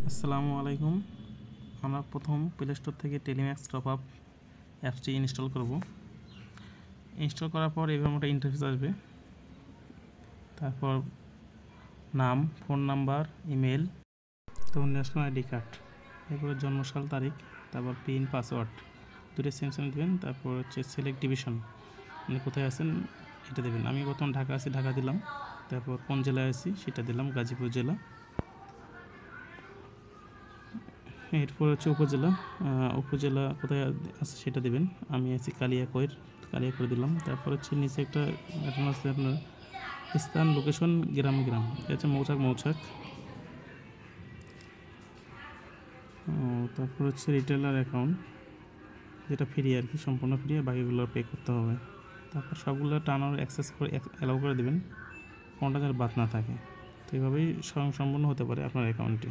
আসসালামু আলাইকুম। আমরা প্রথম প্লে স্টোর থেকে টেলিম্যাক্স টপ আপ অ্যাপসটি ইনস্টল করব। ইনস্টল করার পর এভাবে একটা ইন্টারফেস আসবে। তারপর নাম, ফোন নাম্বার, ইমেল, তারপর ন্যাশনাল আইডি কার্ড, এরপরে জন্মসাল, তারিখ, তারপর পিন, পাসওয়ার্ড দুটো সেম দেবেন। তারপর হচ্ছে সিলেক্ট ডিভিশন, মানে কোথায় আছেন এটা দেবেন। আমি বর্তমান ঢাকা আছি, ঢাকা দিলাম। তারপর কোন জেলায় আছি সেটা দিলাম, গাজীপুর জেলা। এরপর হচ্ছে উপজেলা কোথায় আছে সেটা দেবেন। আমি আছি কালিয়াকৈর দিলাম। তারপর হচ্ছে নিচে একটা এখন আছে আপনার স্থান, লোকেশন, গ্রাম। এটা হচ্ছে মৌচাক। তারপর হচ্ছে রিটেলার অ্যাকাউন্ট, যেটা ফ্রি আর কি, সম্পূর্ণ ফ্রি, বাকিগুলো পে করতে হবে। তারপর সবগুলো টার্ন অ্যাক্সেস করে অ্যালাউ করে দেবেন, কোনটা যেন বাদ না থাকে। তো এইভাবেই স্বয়ংসম্পূর্ণ হতে পারে আপনার অ্যাকাউন্টটি।